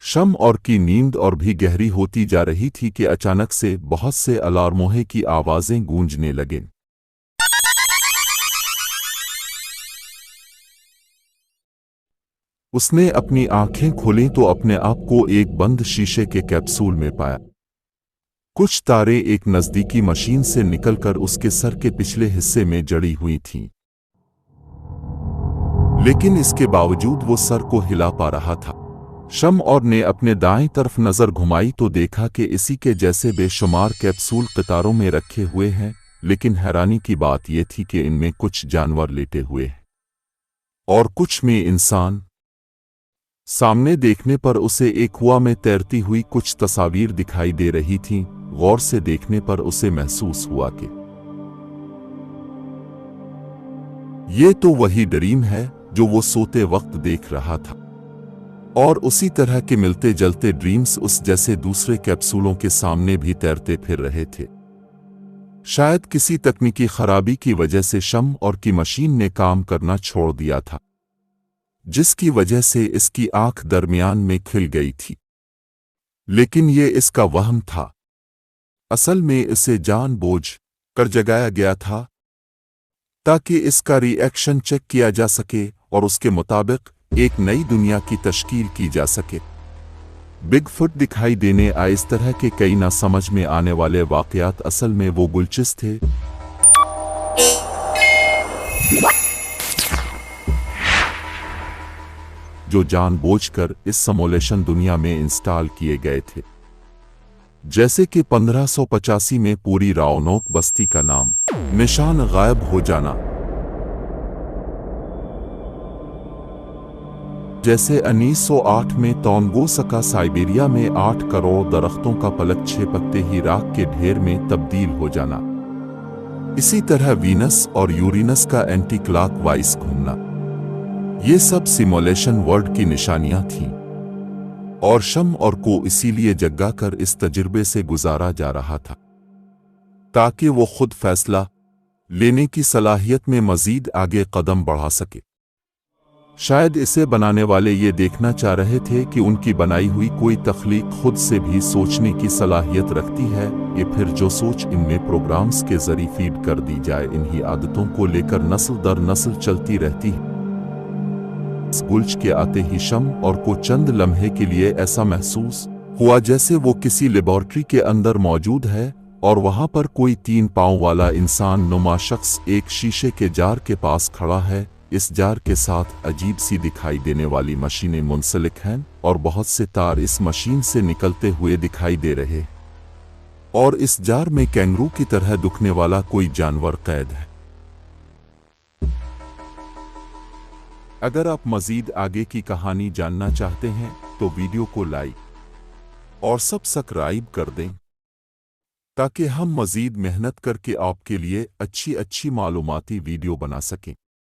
शम और की नींद और भी गहरी होती जा रही थी कि अचानक से बहुत से अलार्मों की आवाजें गूंजने लगीं। उसने अपनी आंखें खोलीं तो अपने आप को एक बंद शीशे के कैप्सूल में पाया। कुछ तारे एक नज़दीकी मशीन से निकलकर उसके सर के पिछले हिस्से में जड़ी हुई थीं। लेकिन इसके बावजूद वो सर को हिला पा रहा था। शम और ने अपने दाएं तरफ नजर घुमाई तो देखा कि इसी के जैसे बेशुमार कैप्सूल कतारों में रखे हुए हैं, लेकिन हैरानी की बात यह थी कि इनमें कुछ जानवर लेटे हुए हैं और कुछ में इंसान। सामने देखने पर उसे एक कुआं में तैरती हुई कुछ तस्वीर दिखाई दे रही थीं। गौर से देखने पर उसे महसूस हुआ कि ये तो वही ड्रीम है जो वो सोते वक्त देख रहा था, और उसी तरह के मिलते जलते ड्रीम्स उस जैसे दूसरे कैप्सूलों के सामने भी तैरते फिर रहे थे। शायद किसी तकनीकी खराबी की वजह से शम और की मशीन ने काम करना छोड़ दिया था, जिसकी वजह से इसकी आंख दरमियान में खिल गई थी। लेकिन ये इसका वहम था। असल में इसे जानबूझ कर जगाया गया था ताकि इसका रिएक्शन चेक किया जा सके और उसके मुताबिक एक नई दुनिया की तश्कील की जा सके। बिगफुट दिखाई देने आए इस तरह के कई ना समझ में आने वाले वाकयात असल में वो गुलचिस थे जो जानबूझकर इस सिमुलेशन दुनिया में इंस्टॉल किए गए थे। जैसे कि 1585 में पूरी रावनोक बस्ती का नाम निशान गायब हो जाना, जैसे 1908 में तोंगोसका साइबेरिया में 8 करोड़ दरख्तों का पलक झपकते ही राख के ढेर में तब्दील हो जाना। इसी तरह वीनस और यूरेनस का एंटी क्लॉकवाइज घूमना, ये सब सिमुलेशन वर्ल्ड की निशानियां थीं, और शम और को इसीलिए जगा कर इस तजुर्बे से गुजारा जा रहा था ताकि वो खुद फैसला लेने की सलाहियत में मजीद आगे कदम बढ़ा सके। शायद इसे बनाने वाले ये देखना चाह रहे थे कि उनकी बनाई हुई कोई तख्लीक खुद से भी सोचने की सलाहियत रखती है, या फिर जो सोच इनमें प्रोग्राम्स के जरिए फीड कर दी जाए, इन्हीं आदतों को लेकर नस्ल दर नस्ल चलती रहती है। इस गुल्च के आते ही शम और को चंद लम्हे के लिए ऐसा महसूस हुआ जैसे वो किसी लेबॉर्ट्री के अंदर मौजूद है और वहां पर कोई 3 पांव वाला इंसान नुमा शख्स एक शीशे के जार के पास खड़ा है। इस जार के साथ अजीब सी दिखाई देने वाली मशीनें मुंसलिक हैं और बहुत से तार इस मशीन से निकलते हुए दिखाई दे रहे, और इस जार में कैंगरू की तरह दुखने वाला कोई जानवर कैद है। अगर आप मजीद आगे की कहानी जानना चाहते हैं तो वीडियो को लाइक और सब्सक्राइब कर दें ताकि हम मजीद मेहनत करके आपके लिए अच्छी मालूमाती वीडियो बना सकें।